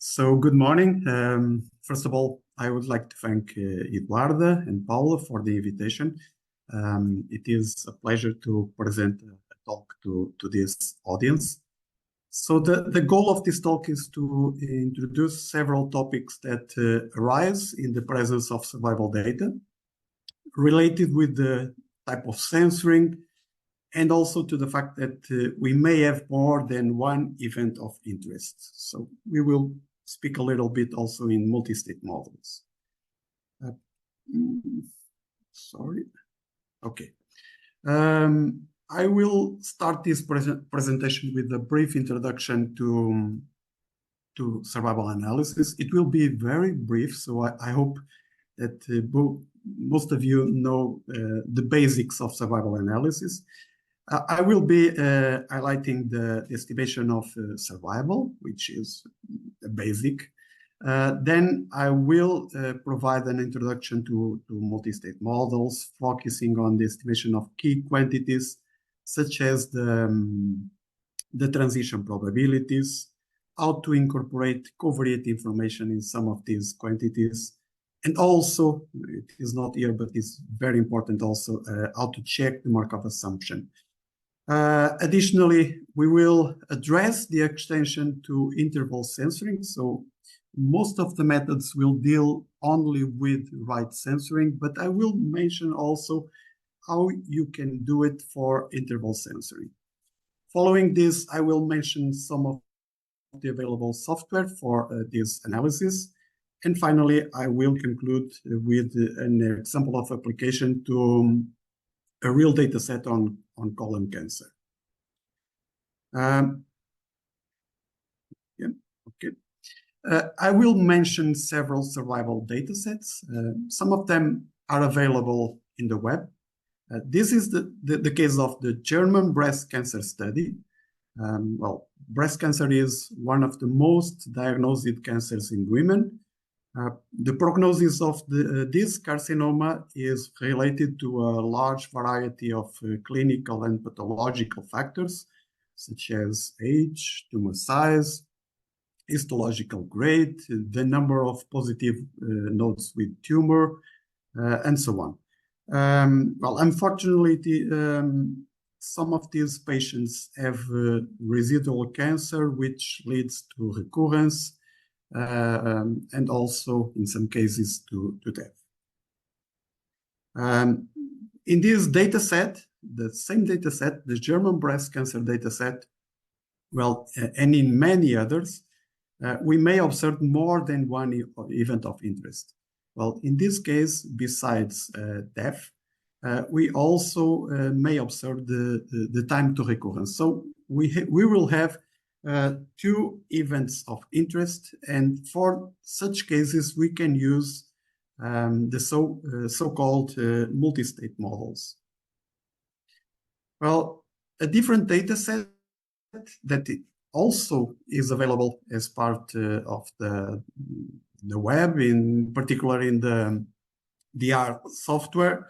So good morning. First of all, I would like to thank Eduarda and Paula for the invitation. It is a pleasure to present a talk to this audience. So the goal of this talk is to introduce several topics that arise in the presence of survival data related with the type of censoring and also to the fact that we may have more than one event of interest. So we will speak a little bit also in multi-state models. Sorry. Okay. I will start this presentation with a brief introduction to survival analysis. It will be very brief, so I hope that most of you know the basics of survival analysis. I will be highlighting the estimation of survival, which is a basic. Then I will provide an introduction to multi-state models, focusing on the estimation of key quantities, such as the transition probabilities, how to incorporate covariate information in some of these quantities, and also, it is not here, but it's very important also, how to check the Markov assumption. Additionally, we will address the extension to interval censoring. So most of the methods will deal only with right censoring, but I will mention also how you can do it for interval censoring. Following this, I will mention some of the available software for this analysis. And finally, I will conclude with an example of application to a real data set on colon cancer. I will mention several survival data sets. Some of them are available in the web. This is the case of the German breast cancer study. Well, breast cancer is one of the most diagnosed cancers in women. The prognosis of this carcinoma is related to a large variety of clinical and pathological factors, such as age, tumor size, histological grade, the number of positive nodes with tumor, and so on. Well, unfortunately, some of these patients have residual cancer, which leads to recurrence, and also in some cases to death. In this data set, the same data set, the German breast cancer data set, well, and in many others, we may observe more than one event of interest. Well, in this case, besides death, we also may observe the time to recurrence. So we will have two events of interest, and for such cases, we can use the so-called multi-state models. Well, a different data set that also is available as part of the web, in particular in the DR software,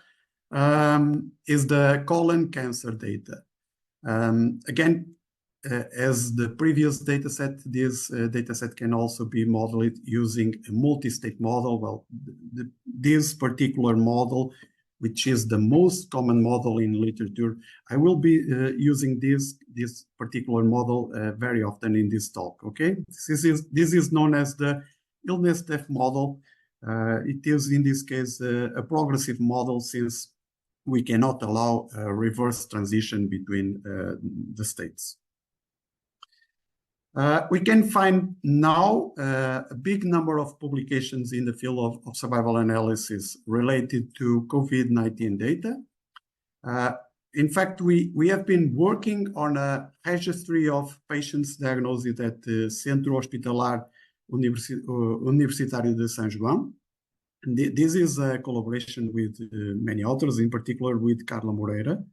is the colon cancer data. Again, as the previous dataset, this dataset can also be modeled using a multi-state model. Well, this particular model, which is the most common model in literature, I will be using this particular model very often in this talk. Okay, this is known as the illness death model. It is in this case a progressive model, since we cannot allow a reverse transition between the states. We can find now a big number of publications in the field of survival analysis related to COVID-19 data. In fact, we have been working on a registry of patients diagnosed at the Centro Hospitalar Universitário de São João. This is a collaboration with many authors, in particular with Carla Moreira.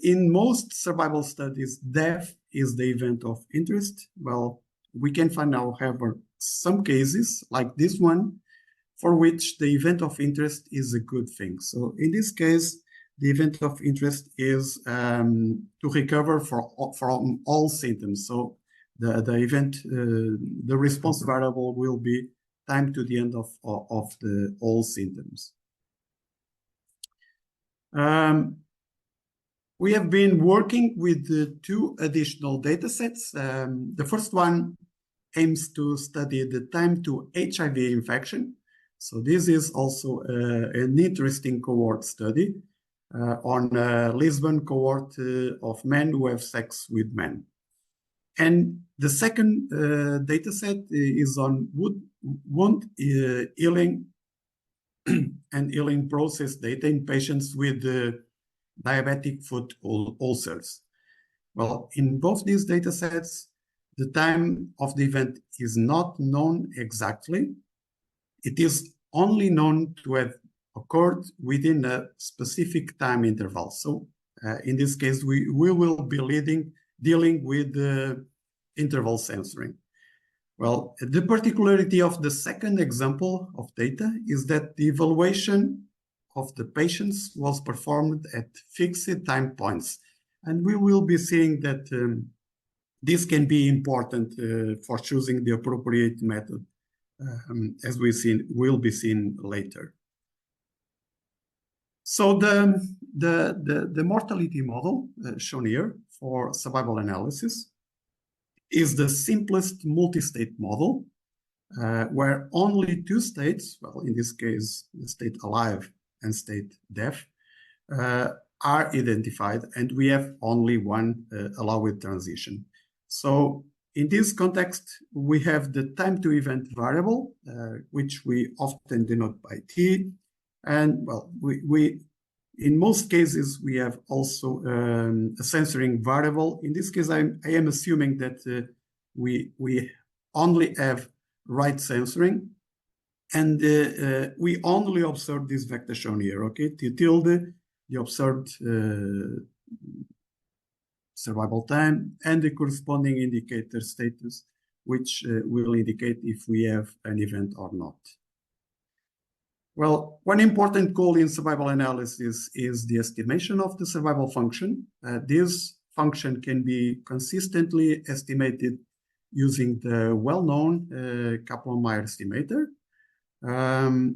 In most survival studies, death is the event of interest. Well, we can find, however, some cases like this one, for which the event of interest is a good thing. So in this case, the event of interest is to recover from all symptoms. So the event, the response variable will be time to the end of the all symptoms. We have been working with two additional data sets. The first one aims to study the time to HIV infection. So this is also an interesting cohort study on a Lisbon cohort of men who have sex with men. And the second data set is on wound healing and healing process data in patients with diabetic foot ulcers. Well, in both these data sets, the time of the event is not known exactly. It is only known to have occurred within a specific time interval. So in this case, we will be dealing with interval censoring. Well, the particularity of the second example of data is that the evaluation of the patients was performed at fixed time points. And we will be seeing that this can be important for choosing the appropriate method, as will be seen later. So the mortality model shown here for survival analysis is the simplest multi-state model where only two states, well, in this case, the state alive and state deaf, are identified, and we have only one allowed transition. So in this context, we have the time to event variable, which we often denote by T. And well, we in most cases, we have also a censoring variable. In this case, I am assuming that we only have right censoring, and we only observe this vector shown here, okay? T tilde, the observed survival time, and the corresponding indicator status, which will indicate if we have an event or not. Well, one important goal in survival analysis is the estimation of the survival function. This function can be consistently estimated using the well-known Kaplan-Meier estimator.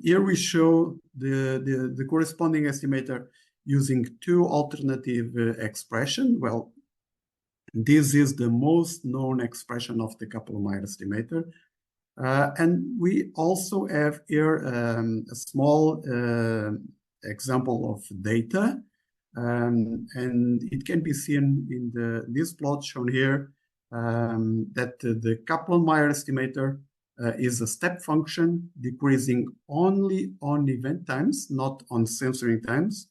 Here we show the corresponding estimator using two alternative expressions. Well, this is the most known expression of the Kaplan-Meier estimator. And we also have here a small example of data, and it can be seen in this plot shown here that the Kaplan-Meier estimator is a step function decreasing only on event times, not on censoring times,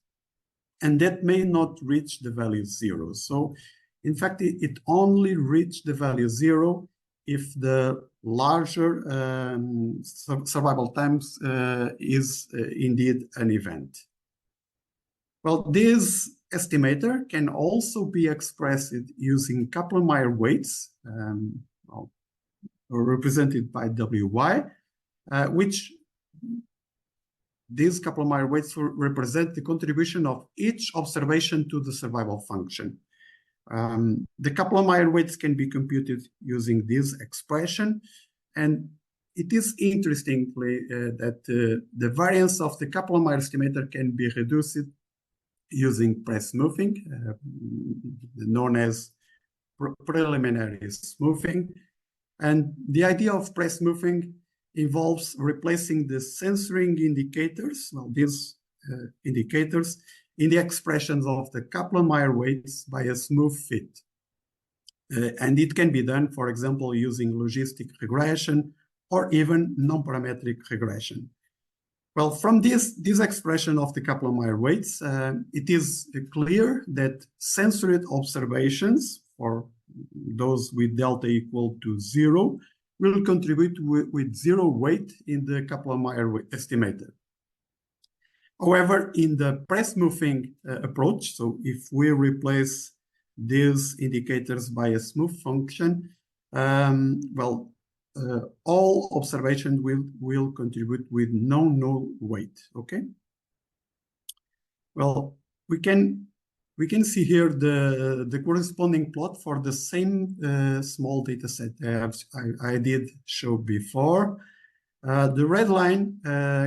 and that may not reach the value 0. So in fact, it only reached the value 0 if the larger survival times is indeed an event. Well, this estimator can also be expressed using Kaplan-Meier weights, represented by WY, which these Kaplan-Meier weights represent the contribution of each observation to the survival function. The Kaplan-Meier weights can be computed using this expression, and it is interestingly that the variance of the Kaplan-Meier estimator can be reduced using pre-smoothing, known as preliminary smoothing. And the idea of pre-smoothing involves replacing the censoring indicators, well, these indicators, in the expressions of the Kaplan-Meier weights by a smooth fit. And it can be done, for example, using logistic regression or even non-parametric regression. Well, from this expression of the Kaplan-Meier weights, it is clear that censored observations, for those with delta equal to 0, will contribute with 0 weight in the Kaplan-Meier estimator. However, in the pre-smoothing approach, so if we replace these indicators by a smooth function, all observations will contribute with no null weight, okay? Well, we can we can see here the corresponding plot for the same small data set I did show before. The red line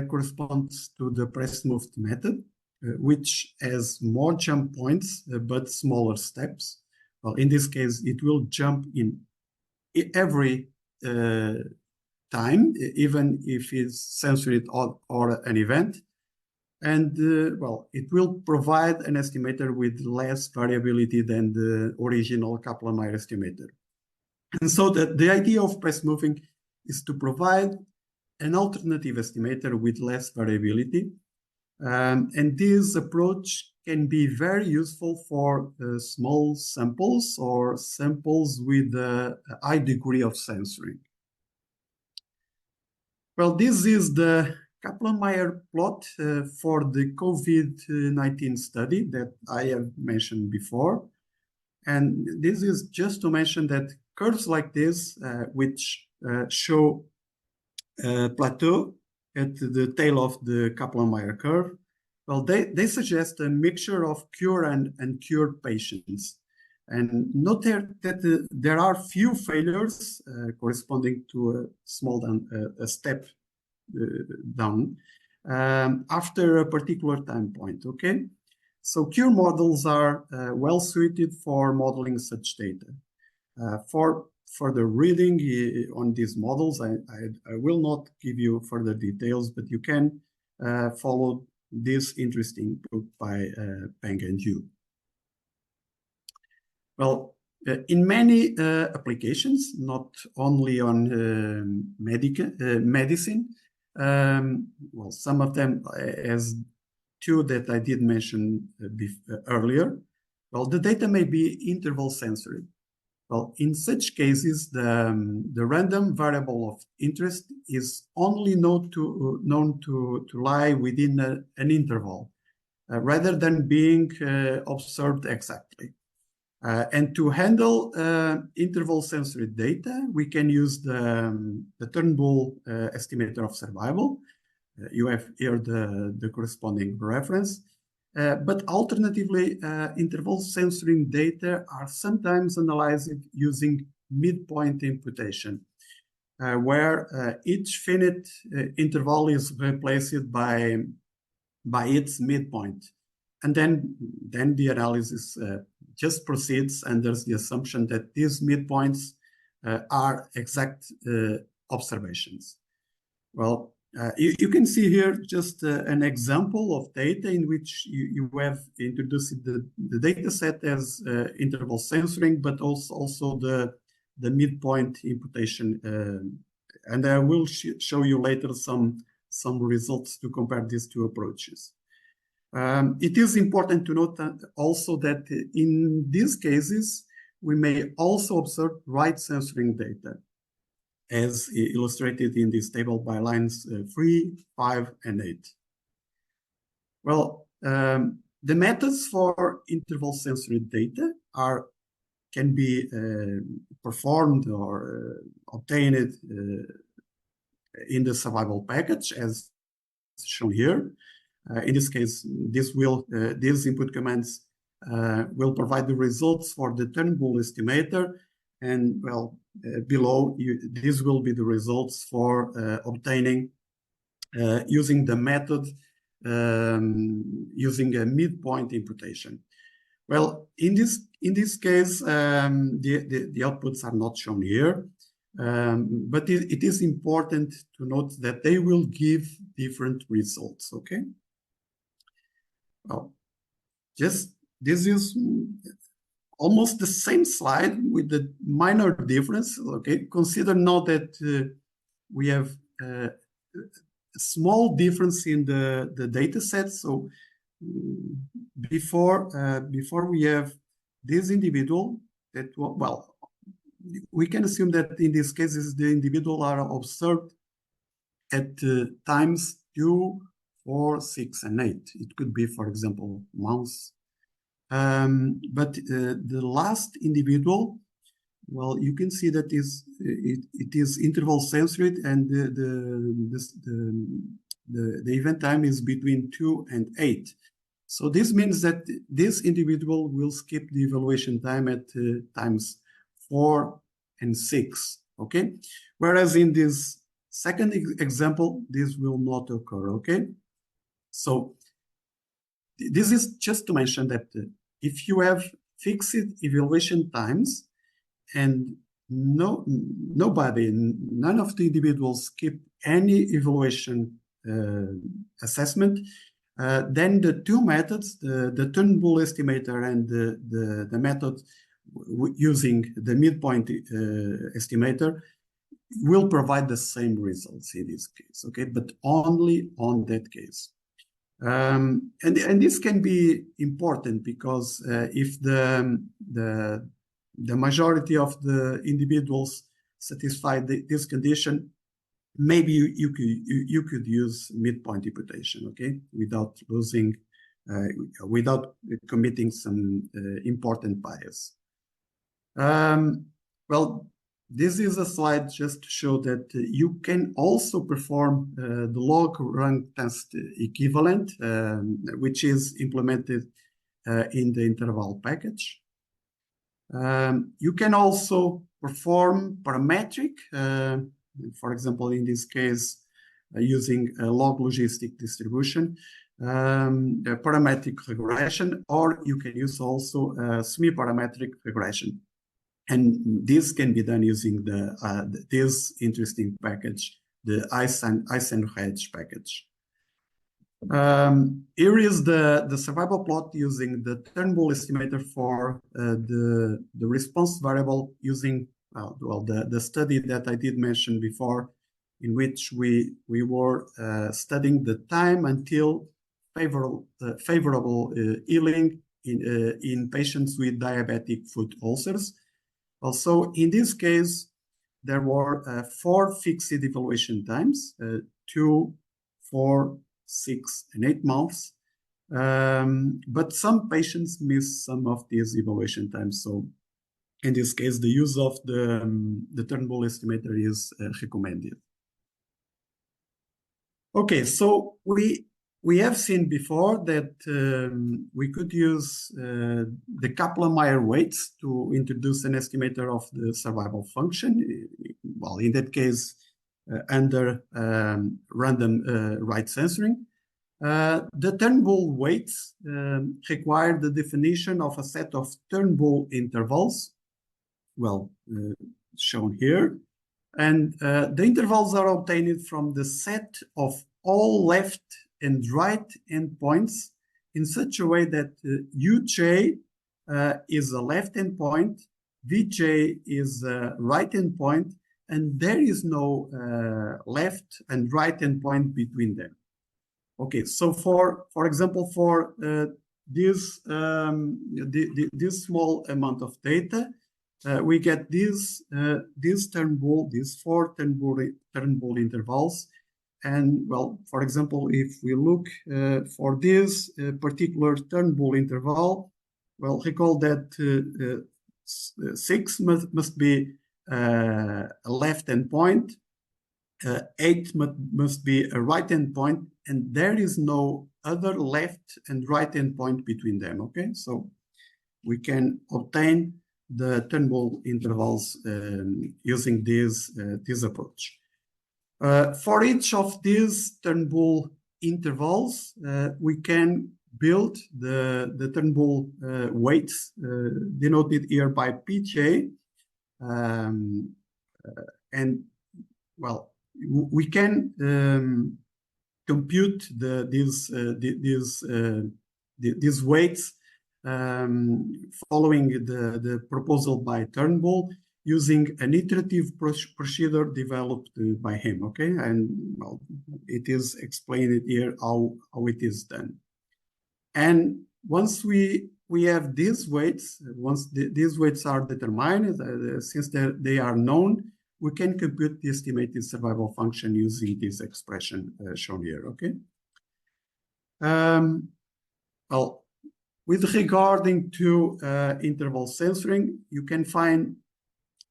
corresponds to the press-moved method, which has more jump points, but smaller steps. Well, in this case, it will jump in every time, even if it's censored or an event. And well, it will provide an estimator with less variability than the original Kaplan-Meier estimator. And so the idea of press moving is to provide an alternative estimator with less variability. And this approach can be very useful for small samples or samples with a high degree of censoring. Well, this is the Kaplan-Meier plot for the COVID-19 study that I have mentioned before. And this is just to mention that curves like this, which show a plateau at the tail of the Kaplan-Meier curve, well, they suggest a mixture of cure and cured patients. And note that there are few failures corresponding to a small down, a step down after a particular time point, okay? So cure models are well suited for modeling such data. For further reading on these models, I will not give you further details, but you can follow this interesting book by Peng and Yu. Well, in many applications, not only on medicine, well, some of them, as two that I did mention earlier, well, the data may be interval censored. Well, in such cases, the random variable of interest is only known to lie within an interval, rather than being observed exactly. And to handle interval censored data, we can use the Turnbull estimator of survival. You have here the corresponding reference. But alternatively, interval censoring data are sometimes analyzed using midpoint imputation, where each finite interval is replaced by its midpoint. And then the analysis just proceeds under the assumption that these midpoints are exact observations. Well, you can see here just an example of data in which you have introduced the data set as interval censoring, but also the midpoint imputation. And I will show you later some results to compare these two approaches. It is important to note that also that in these cases, we may also observe right censoring data, as illustrated in this table by lines 3, 5, and 8. Well, the methods for interval censored data can be performed or obtained in the survival package, as shown here. In this case, these input commands will provide the results for the Turnbull estimator, and well, below these will be the results for obtaining using the method using a midpoint imputation. Well, in this case, the outputs are not shown here, but it is important to note that they will give different results. Okay. Well, this is almost the same slide with the minor difference. Okay, consider now that we have a small difference in the data set. So before we have this individual that, well, we can assume that in these cases the individual are observed at times 2, 4, 6, and 8. It could be, for example, months. But the last individual, well, you can see that it is interval censored, and the event time is between 2 and 8. So this means that this individual will skip the evaluation time at times 4 and 6, okay? Whereas in this second example, this will not occur, okay? So this is just to mention that if you have fixed evaluation times and none of the individuals skip any evaluation assessment, then the two methods, the Turnbull estimator and the method using the midpoint estimator, will provide the same results in this case, okay? But only on that case. And this can be important because if the majority of the individuals satisfy this condition, maybe you could use midpoint imputation, okay, without losing, without committing some important bias. Well, this is a slide just to show that you can also perform the log rank test equivalent, which is implemented in the interval package. You can also perform parametric, for example, in this case, using a log logistic distribution, parametric regression, or you can use also semi-parametric regression. And this can be done using this interesting package, the ICENREG package. Here is the survival plot using the Turnbull estimator for the response variable using the study that I did mention before, in which we were studying the time until favorable healing in patients with diabetic foot ulcers. Also, in this case, there were 4 fixed evaluation times, 2, 4, 6, and 8 months. But some patients miss some of these evaluation times. So in this case, the use of the Turnbull estimator is recommended. Okay, so we have seen before that we could use the Kaplan-Meier weights to introduce an estimator of the survival function. Well, in that case, under random right censoring. The Turnbull weights require the definition of a set of Turnbull intervals, well, shown here. And the intervals are obtained from the set of all left and right endpoints in such a way that uj is a left endpoint, vj is a right endpoint, and there is no left and right endpoint between them. Okay, so for example, for this small amount of data, we get these these 4 Turnbull intervals. And well, for example, if we look for this particular Turnbull interval, well, recall that 6 must be a left endpoint, 8 must be a right endpoint, and there is no other left and right endpoint between them, okay? So we can obtain the Turnbull intervals using this approach. For each of these Turnbull intervals, we can build the Turnbull weights denoted here by Pj, and well, we can compute these weights following the proposal by Turnbull, using an iterative procedure developed by him, okay? And well, it is explained here how it is done. And once we have these weights, once these weights are determined, since they are known, we can compute the estimated survival function using this expression shown here, okay? Well, with regarding to interval censoring, you can find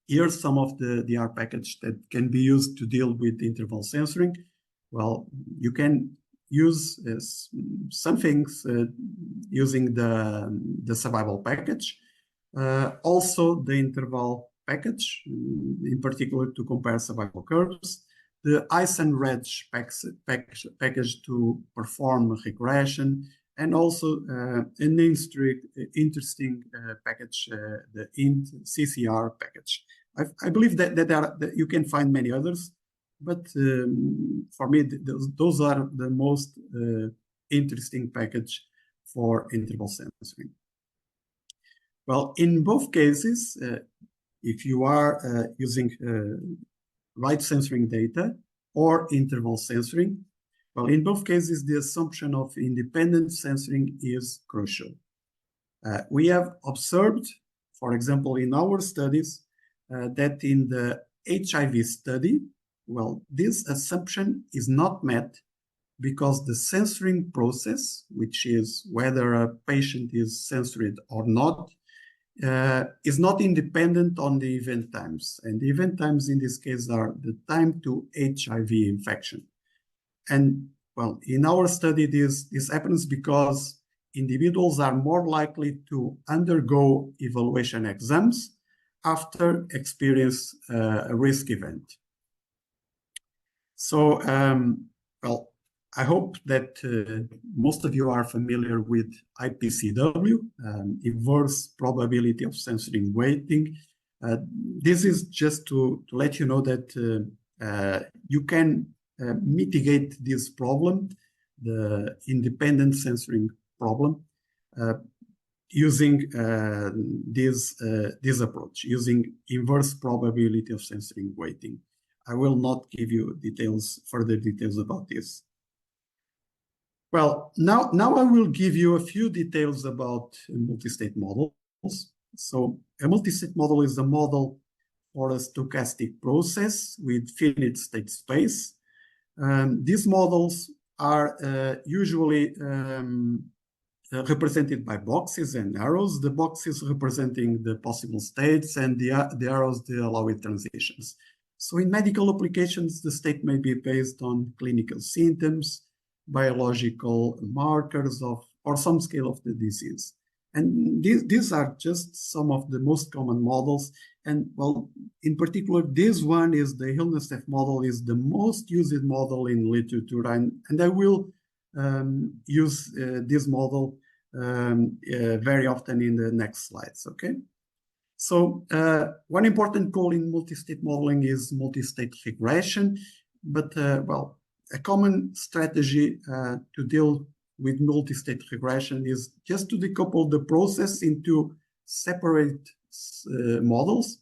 here's some of the R package that can be used to deal with interval censoring. Well, you can use some things using the survival package. Also the interval package, in particular to compare survival curves, the ICE and REG package to perform regression, and also an interesting package, the int CCR package. I believe that you can find many others, but for me, those are the most interesting package for interval censoring. Well, in both cases, if you are using right censoring data or interval censoring, well, in both cases, the assumption of independent censoring is crucial. We have observed, for example, in our studies, that in the HIV study, well, this assumption is not met because the censoring process, which is whether a patient is censored or not, is not independent on the event times. And the event times in this case are the time to HIV infection. And well, in our study, this happens because individuals are more likely to undergo evaluation exams after experience a risk event. So, well, I hope that most of you are familiar with IPCW, inverse probability of censoring weighting. This is just to let you know that you can mitigate this problem, the independent censoring problem, using this approach, using inverse probability of censoring weighting. I will not give you further details about this. Well, now I will give you a few details about multi-state models. So a multi-state model is a model for a stochastic process with finite state space. These models are usually represented by boxes and arrows, the boxes representing the possible states and the arrows the allowed transitions. So in medical applications, the state may be based on clinical symptoms, biological markers or some scale of the disease. And these are just some of the most common models. And well, in particular, this one is the Hill-Nassif model, is the most used model in literature. And I will use this model very often in the next slides, okay? So one important goal in multi-state modeling is multi-state regression. But well, a common strategy to deal with multi-state regression is just to decouple the process into separate models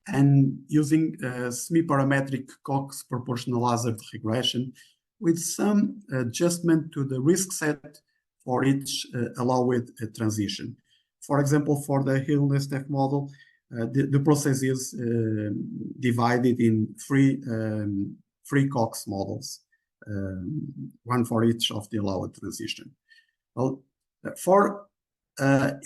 and using semi-parametric Cox proportional hazard regression with some adjustment to the risk set for each allowed transition. For example, for the Hill-Nassif model, the process is divided in three Cox models, one for each of the allowed transition. Well, for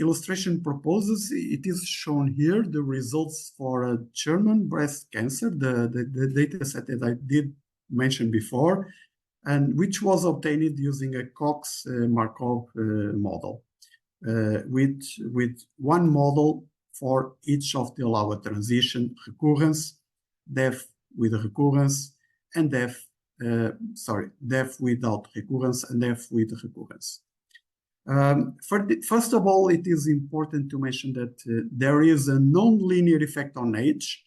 illustration purposes, it is shown here the results for a German breast cancer, the data set that I did mention before, and which was obtained using a Cox Markov model with one model for each of the allowed transition, recurrence, death with recurrence, and death without recurrence and death with recurrence. First of all, it is important to mention that there is a non-linear effect on age,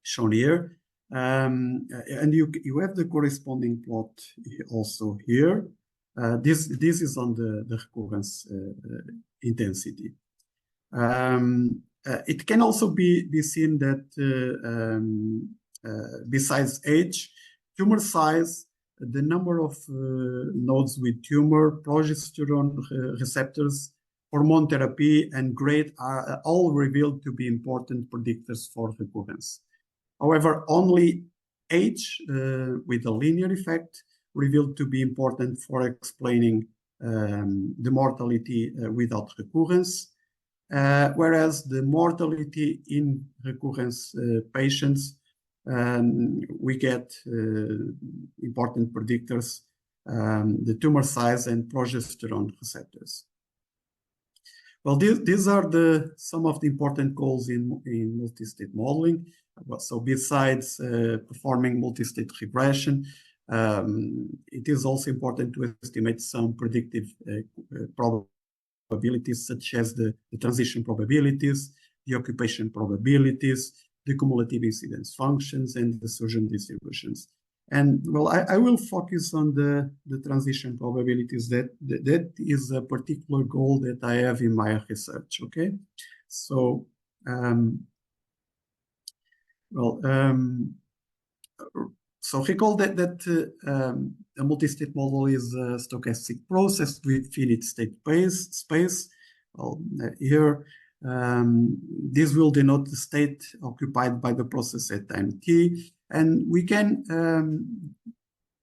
shown here, and you have the corresponding plot also here. This is on the recurrence intensity. It can also be seen that besides age, tumor size, the number of nodes with tumor, progesterone receptors, hormone therapy, and grade are all revealed to be important predictors for recurrence. However, only age with a linear effect revealed to be important for explaining the mortality without recurrence, whereas the mortality in recurrence patients we get important predictors, the tumor size and progesterone receptors. Well, these are some of the important goals in multi-state modeling. So besides performing multi-state regression, it is also important to estimate some predictive probabilities, such as the transition probabilities, the occupation probabilities, the cumulative incidence functions, and the Surgeon distributions. And well, I will focus on the transition probabilities. That is a particular goal that I have in my research. Okay, so so recall that a multi-state model is a stochastic process with finite state space. Well, here this will denote the state occupied by the process at time t. And we can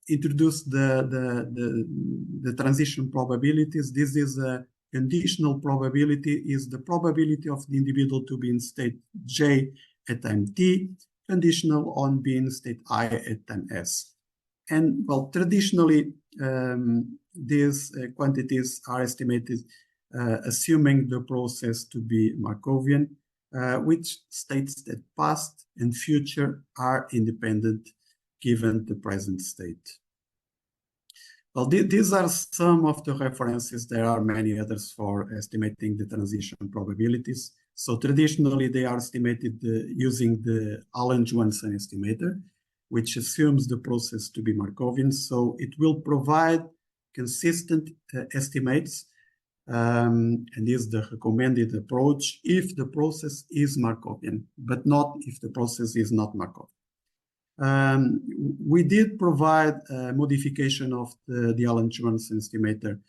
introduce the transition probabilities. This is a conditional probability, is the probability of the individual to be in state j at time t, conditional on being state I at time s. And well, traditionally, these quantities are estimated assuming the process to be Markovian, which states that past and future are independent given the present state. Well, these are some of the references. There are many others for estimating the transition probabilities. So traditionally, they are estimated using the Allen-Johansson estimator, which assumes the process to be Markovian. So it will provide consistent estimates, and is the recommended approach if the process is Markovian, but not if the process is not Markov. We did provide a modification of the Allen-Johansson estimator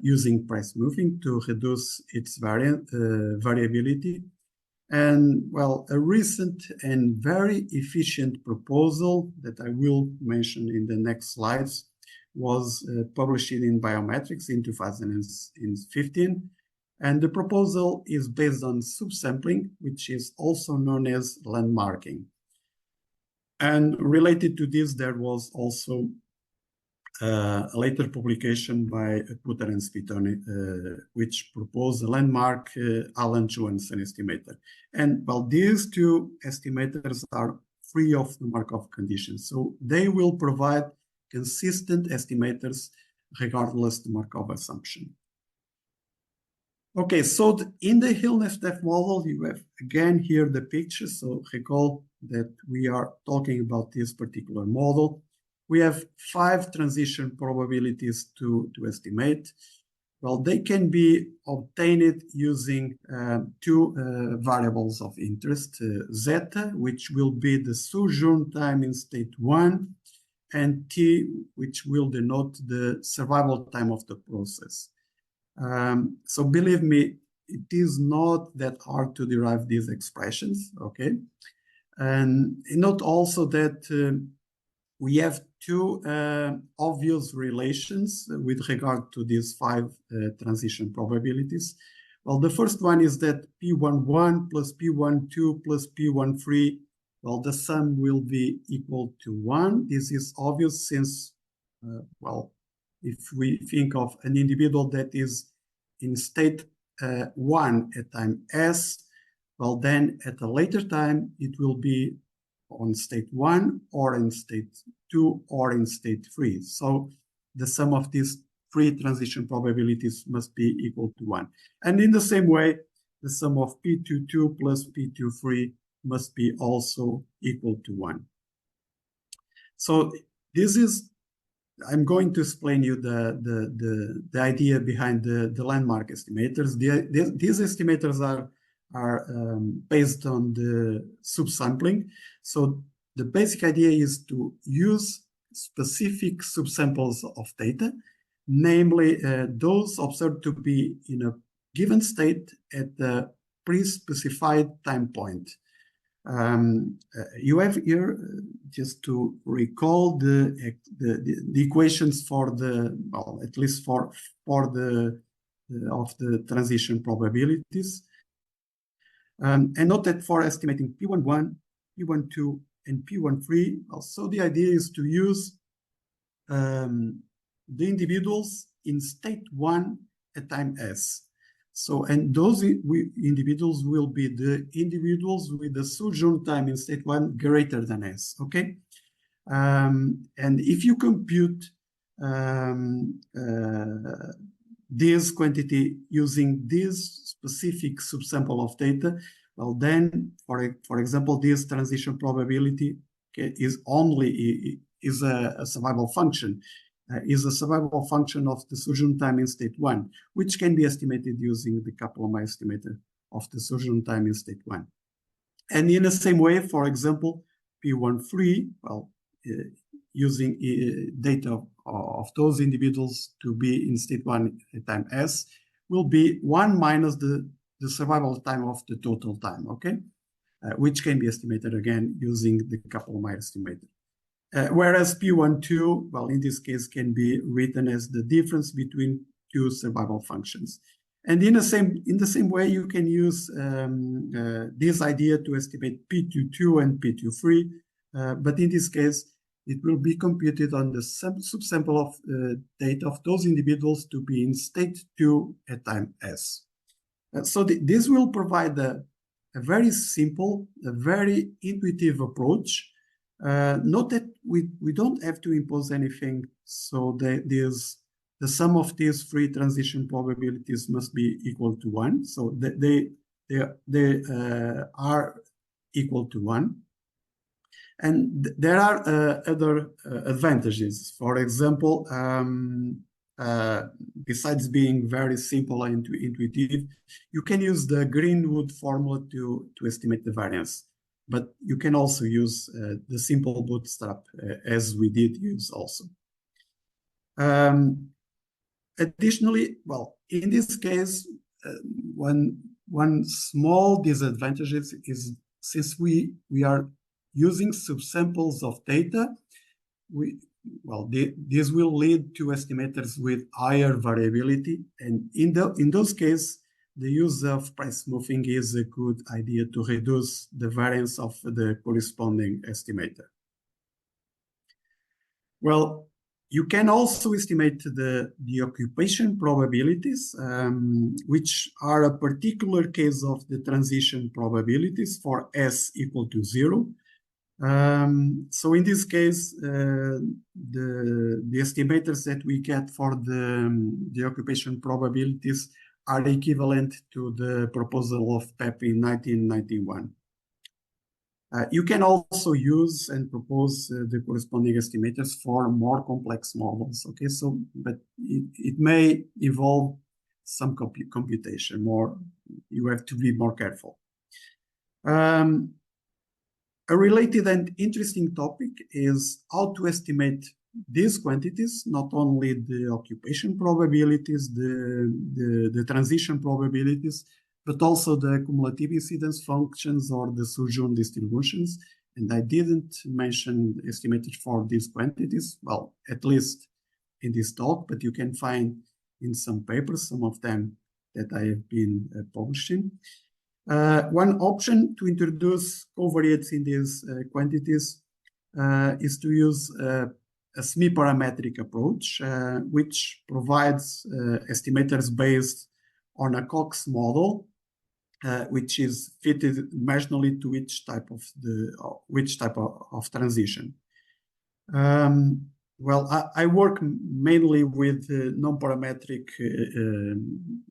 using price moving to reduce its variability. And well, a recent and very efficient proposal that I will mention in the next slides was published in Biometrics in 2015. And the proposal is based on subsampling, which is also known as landmarking. And related to this, there was also a later publication by Putter and Spitoni, which proposed a landmark Allen-Johansson estimator. And well, these two estimators are free of the Markov conditions. So they will provide consistent estimators regardless the Markov assumption. Okay, so in the Hill-Neftaf model, you have again here the picture. So recall that we are talking about this particular model. We have 5 transition probabilities to estimate. Well, they can be obtained using 2 variables of interest, zeta, which will be the sojourn time in state 1, and t, which will denote the survival time of the process. So believe me, it is not that hard to derive these expressions, okay? And note also that we have 2 obvious relations with regard to these 5 transition probabilities. Well, the first one is that P11 plus P12 plus P13, well, the sum will be equal to 1. This is obvious since, well, if we think of an individual that is in state 1 at time s, well, then at a later time, it will be on state 1 or in state 2 or in state 3. So the sum of these 3 transition probabilities must be equal to 1. And in the same way, the sum of P22 plus P23 must be also equal to 1. So this is, I'm going to explain you the idea behind the landmark estimators. These estimators are based on the subsampling. So the basic idea is to use specific subsamples of data, namely those observed to be in a given state at the pre-specified time point. You have here, just to recall the equations for the, well, at least for the transition probabilities. And note that for estimating P11, P12, and P13. Also, the idea is to use the individuals in state 1 at time S. So, and those individuals will be the individuals with the sojourn time in state 1 greater than S, okay? And if you compute this quantity using this specific subsample of data, well, then, for example, this transition probability is a survival function. Is a survival function of the sojourn time in state 1, which can be estimated using the Kaplan-Meier estimator of the sojourn time in state 1. And in the same way, for example, P13, well, using data of those individuals to be in state 1 at time S, will be 1 minus the survival time of the total time, okay? Which can be estimated again using the Kaplan-Meier estimator. Whereas P12, well, in this case, can be written as the difference between two survival functions. And in the same way, you can use this idea to estimate P22 and P23, but in this case, it will be computed on the subsample of data of those individuals to be in state 2 at time S. So this will provide a very simple, a very intuitive approach. Note that we don't have to impose anything, so the sum of these three transition probabilities must be equal to 1. So they are equal to 1. And there are other advantages. For example, besides being very simple and intuitive, you can use the Greenwood formula to estimate the variance. But you can also use the simple bootstrap as we did use also. Additionally, well, in this case, one small disadvantage is since we are using subsamples of data, this will lead to estimators with higher variability, and in those cases, the use of price smoothing is a good idea to reduce the variance of the corresponding estimator. Well, you can also estimate the occupation probabilities, which are a particular case of the transition probabilities for S equal to 0. So in this case, the estimators that we get for the occupation probabilities are equivalent to the proposal of PEP in 1991. You can also use and propose the corresponding estimators for more complex models. Okay, so but it may involve some computation. You have to be more careful. A related and interesting topic is how to estimate these quantities, not only the occupation probabilities, the transition probabilities, but also the cumulative incidence functions or the sojourn distributions. And I didn't mention estimated for these quantities, well, at least in this talk, but you can find in some papers, some of them that I have been publishing. One option to introduce covariates in these quantities is to use a semi-parametric approach, which provides estimators based on a Cox model, which is fitted marginally to each type of transition. Well, I work mainly with non-parametric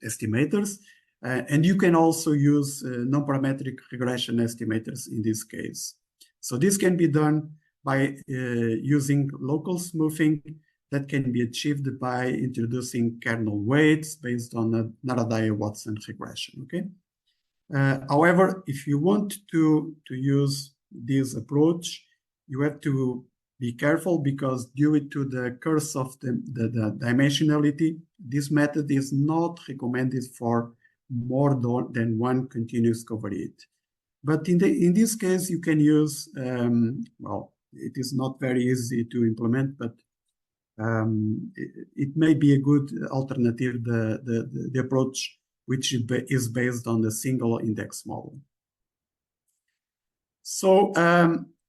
estimators, and you can also use non-parametric regression estimators in this case. So this can be done by using local smoothing that can be achieved by introducing kernel weights based on a Naradaya-Watson regression, okay? However, if you want to use this approach, you have to be careful because due to the curse of the dimensionality, this method is not recommended for more than one continuous covariate. But in this case, you can use, well, it is not very easy to implement, but it may be a good alternative, the approach which is based on the single index model. So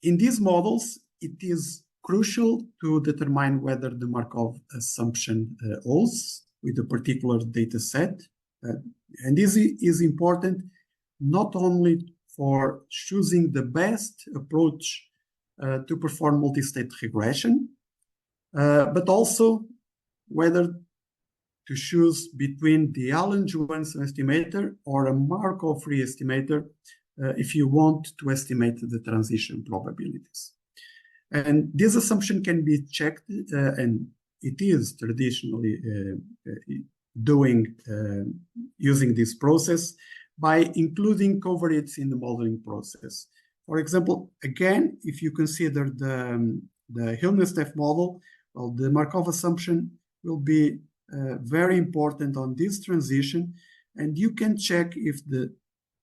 in these models, it is crucial to determine whether the Markov assumption holds with a particular data set. And this is important not only for choosing the best approach to perform multi-state regression, but also whether to choose between the Allen-Johansson estimator or a Markov-free estimator if you want to estimate the transition probabilities. And this assumption can be checked, and it is traditionally doing using this process by including covariates in the modeling process. For example, again, if you consider the Hillenstef model, well, the Markov assumption will be very important on this transition, and you can check if the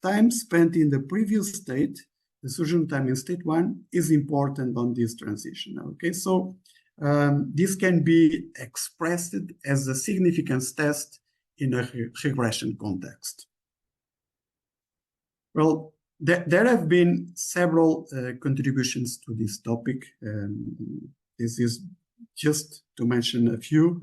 time spent in the previous state, the surgeon time in state 1, is important on this transition. Okay, so this can be expressed as a significance test in a regression context. Well, there have been several contributions to this topic. This is just to mention a few.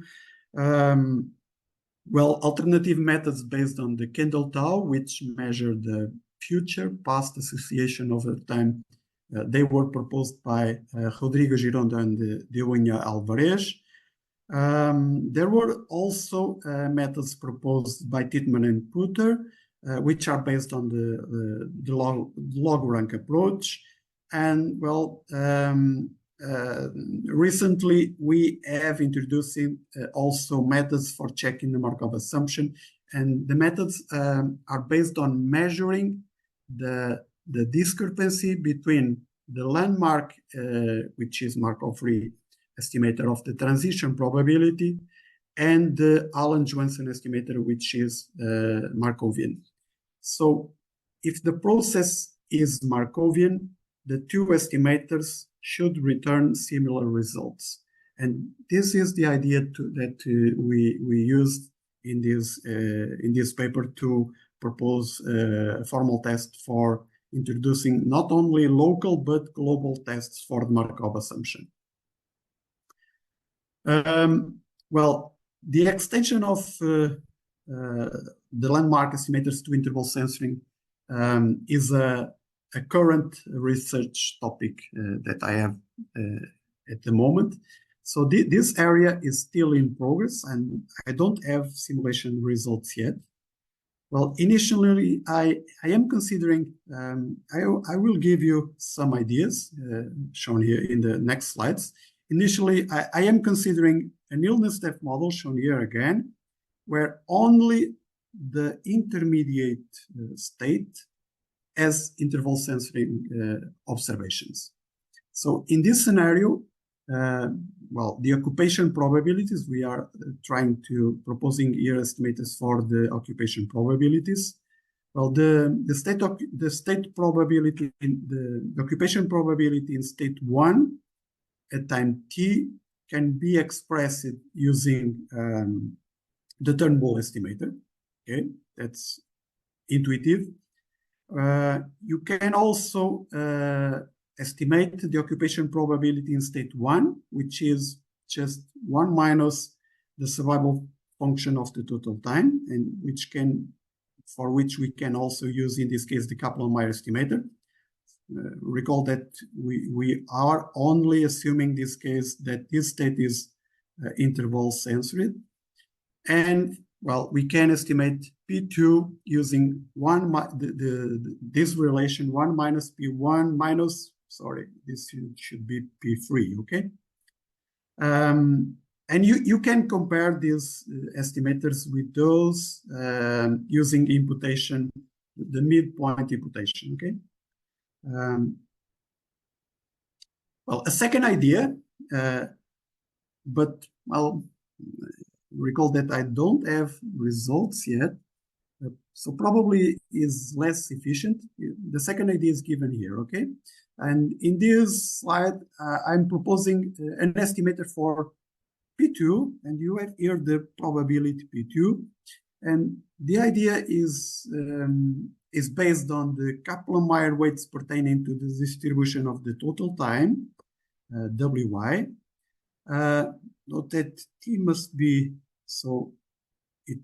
Well, alternative methods based on the Kendall tau, which measure the future past association over time, they were proposed by Rodrigo Girondo and Deuinha Alvarez. There were also methods proposed by Titman and Putter, which are based on the log rank approach. And well, recently we have introduced also methods for checking the Markov assumption, and the methods are based on measuring the discrepancy between the landmark, which is Markov-free estimator of the transition probability, and the Allen-Johansson estimator, which is Markovian. So if the process is Markovian, the two estimators should return similar results. And this is the idea that we used in this paper to propose a formal test for introducing not only local but global tests for the Markov assumption. Well, the extension of the landmark estimators to interval censoring is a current research topic that I have at the moment. So this area is still in progress, and I don't have simulation results yet. Well, initially, I am considering, I will give you some ideas shown here in the next slides. Initially, I am considering an Hillenstef model shown here again, where only the intermediate state has interval censoring observations. So in this scenario, well, the occupation probabilities, we are trying to proposing here estimators for the occupation probabilities. Well, the state probability in the occupation probability in state 1 at time t can be expressed using the Turnbull estimator. Okay, that's intuitive. You can also estimate the occupation probability in state 1, which is just 1 minus the survival function of the total time, and for which we can also use, in this case, the Kaplan-Meier estimator. Recall that we are only assuming this case that this state is interval censored. And well, we can estimate P2 using this relation 1 minus P1 minus, sorry, this should be P3, okay? And you can compare these estimators with those using imputation, the midpoint imputation, okay? Well, a second idea, but well, recall that I don't have results yet, so probably is less efficient. The second idea is given here, okay? And in this slide, I'm proposing an estimator for P2, and you have here the probability P2. And the idea is is based on the Kaplan-Meier weights pertaining to the distribution of the total time, Wy. Note that T must be, so it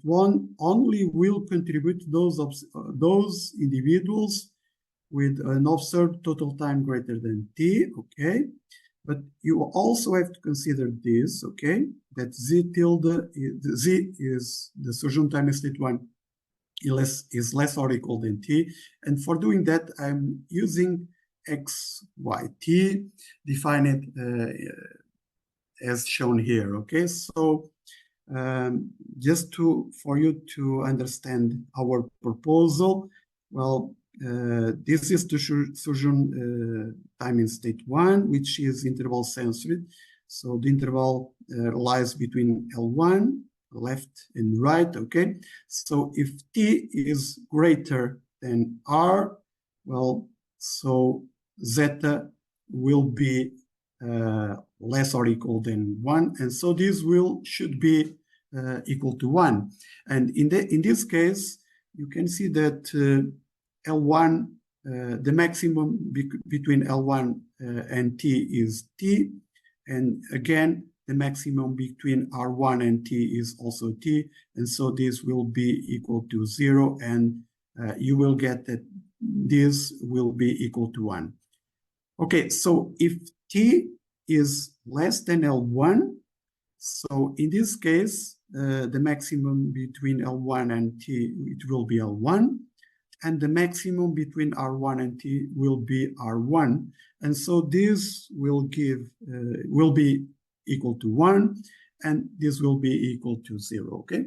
only will contribute those individuals with an observed total time greater than T, okay? But you also have to consider this, okay? That Z tilde, Z is the surgeon time in state 1 is less or equal than T. And for doing that, I'm using XYT, defined as shown here, okay? So just for you to understand our proposal, well, this is the surgeon time in state 1, which is interval censored. So the interval lies between L1, left and right, okay? So if T is greater than R, well, so zeta will be less or equal than 1, and so this should be equal to 1. And in this case, you can see that L1, the maximum between L1 and T is T, and again, the maximum between R1 and T is also T, and so this will be equal to 0, and you will get that this will be equal to 1. Okay, so if T is less than L1, so in this case, the maximum between L1 and T, it will be L1, and the maximum between R1 and T will be R1. And so this will be equal to 1, and this will be equal to 0, okay?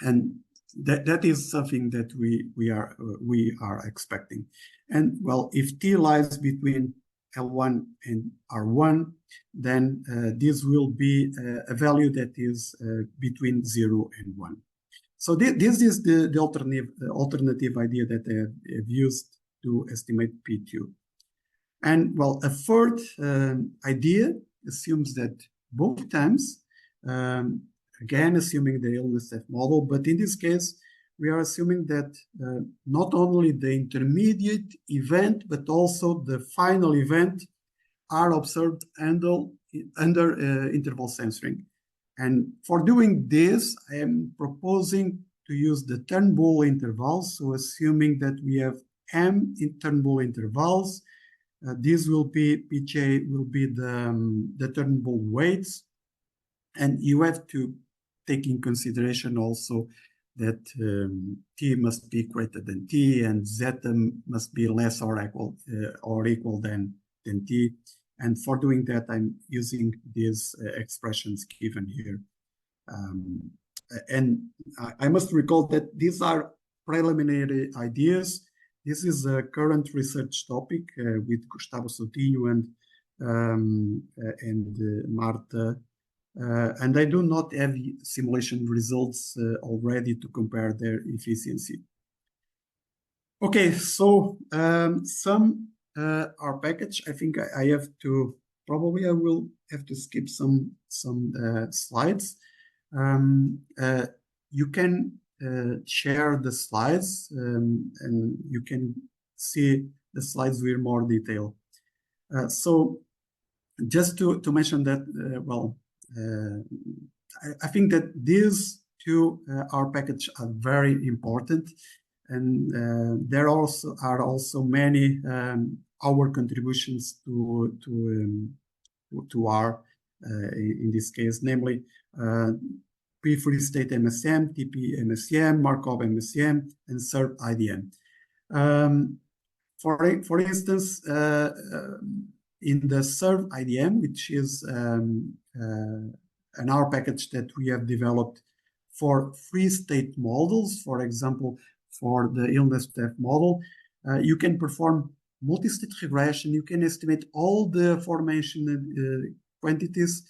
And that is something that we are expecting. And well, if T lies between L1 and R1, then this will be a value that is between 0 and 1. So this is the alternative idea that I have used to estimate P2. And well, a third idea assumes that both times, again, assuming the illness-F model, but in this case, we are assuming that not only the intermediate event, but also the final event are observed under interval censoring. And for doing this, I am proposing to use the Turnbull intervals. So assuming that we have M in Turnbull intervals, this will be, Pj will be the Turnbull weights. And you have to take in consideration also that T must be greater than T, and zeta must be less or equal than T. And for doing that, I'm using these expressions given here. And I must recall that these are preliminary ideas. This is a current research topic with Gustavo Soutinho and Marta. And I do not have simulation results already to compare their efficiency. Okay, so our package, I think I have to, probably I will have to skip some slides. You can share the slides and you can see the slides with more detail. So just to mention that, well, I think that these two our package are very important, and there are also many our contributions to R in this case, namely P-free state MSM, TP MSM, Markov MSM, and SERV IDM. For instance, in the SERV IDM, which is an R package that we have developed for free state models, for example, for the illness-F model, you can perform multi-state regression. You can estimate all the aforementioned quantities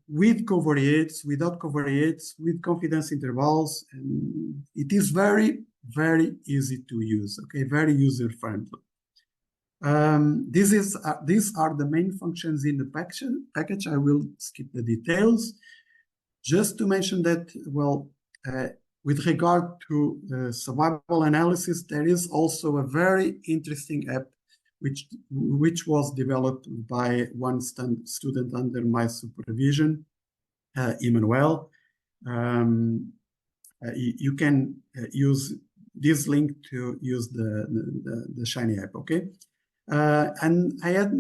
with covariates, without covariates, with confidence intervals, and it is very, very easy to use. Okay, very user-friendly. These are the main functions in the package. I will skip the details. Just to mention that, well, with regard to survival analysis, there is also a very interesting app which was developed by one student under my supervision, Emmanuel. You can use this link to use the Shiny app, okay? And I had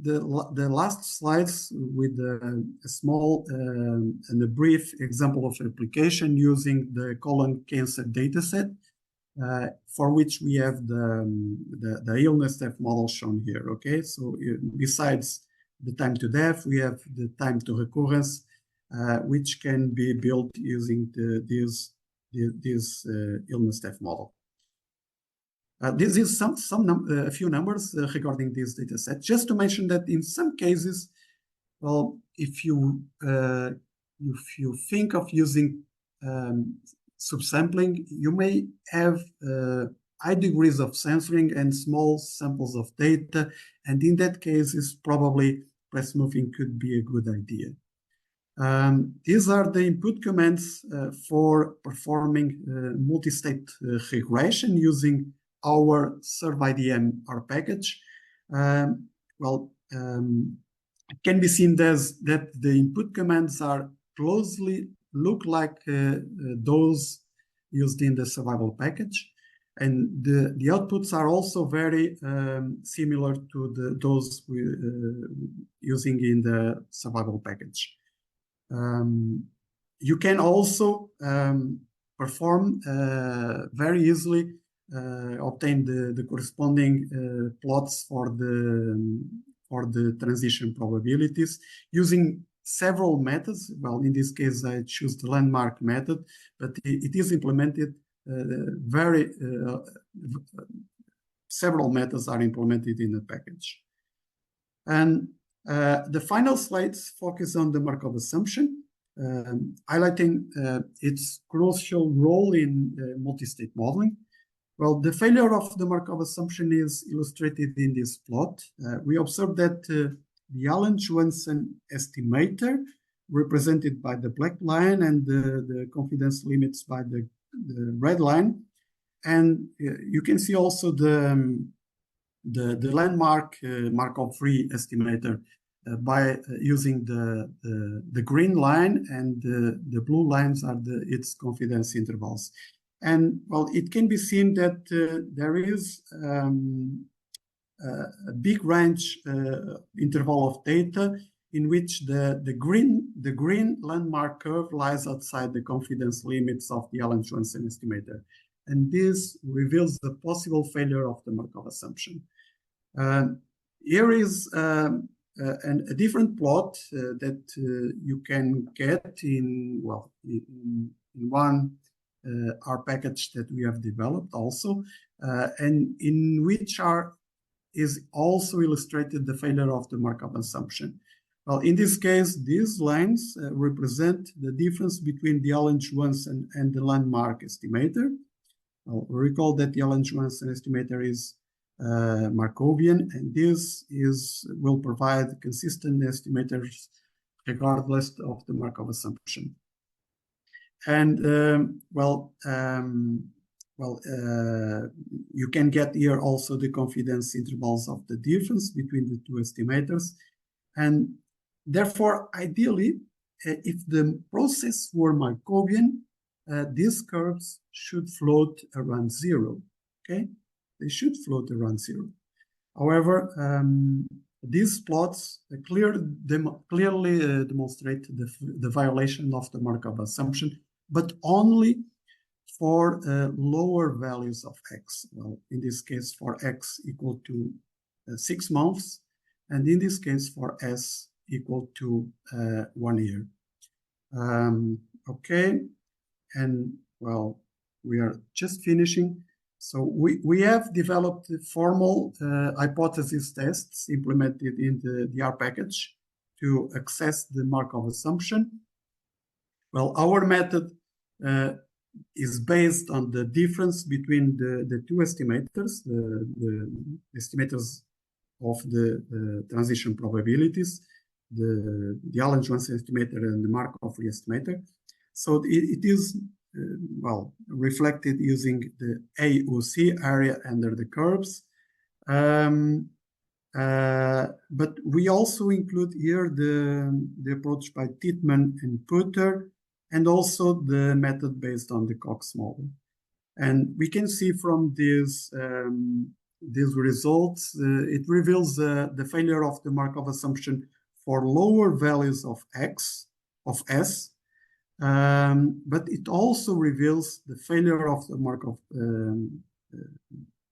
the last slides with a small and a brief example of application using the colon cancer dataset, for which we have the illness death model shown here, okay? So besides the time to death, we have the time to recurrence, which can be built using this illness death model. This is a few numbers regarding this data set. Just to mention that in some cases, well, if you think of using subsampling, you may have high degrees of censoring and small samples of data, and in that case, it's probably press moving could be a good idea. These are the input commands for performing multi-state regression using our SurvIDM R package. It can be seen as that the input commands are closely look like those used in the survival package, and the outputs are also very similar to those using in the survival package. You can also perform very easily obtain the corresponding plots for the transition probabilities using several methods. Well, in this case, I choose the landmark method, but it is implemented several methods are implemented in the package. And the final slides focus on the Markov assumption, highlighting its crucial role in multi-state modeling. Well, the failure of the Markov assumption is illustrated in this plot. We observe that the Allen-Johansen estimator, represented by the black line, and the confidence limits by the red line. And you can see also the landmark Markov-free estimator by using the green line, and the blue lines are its confidence intervals. And well, it can be seen that there is a big range interval of data in which the green landmark curve lies outside the confidence limits of the Allen-Johansen estimator, and this reveals the possible failure of the Markov assumption. Here is a different plot that you can get in one R package that we have developed also, and in which is also illustrated the failure of the Markov assumption. Well, in this case, these lines represent the difference between the Allen-Johansen and the landmark estimator. Well, recall that the Allen-Johansen estimator is Markovian, and this will provide consistent estimators regardless of the Markov assumption. And you can get here also the confidence intervals of the difference between the two estimators. And therefore, ideally, if the process were Markovian, these curves should float around zero, okay? They should float around zero. However, these plots clearly demonstrate the violation of the Markov assumption, but only for lower values of x. Well, in this case, for x equal to 6 months, and in this case, for s equal to 1 year. Okay, and well, we are just finishing. So we have developed formal hypothesis tests implemented in the R package to access the Markov assumption. Well, our method is based on the difference between the two estimators, the estimators of the transition probabilities, the Allen-Johansen estimator and the Markov-free estimator. So it is well, reflected using the AOC, area under the curves. But we also include here the approach by Titman and Putter, and also the method based on the Cox model. And we can see from these results, it reveals the failure of the Markov assumption for lower values of S, but it also reveals the failure of the Markov,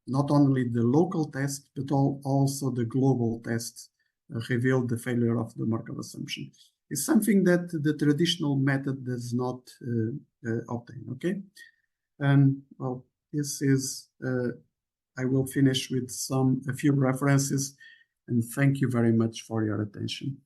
not only the local test, but also the global tests revealed the failure of the Markov assumption. It's something that the traditional method does not obtain, okay? And well, this is, I will finish with a few references, and thank you very much for your attention.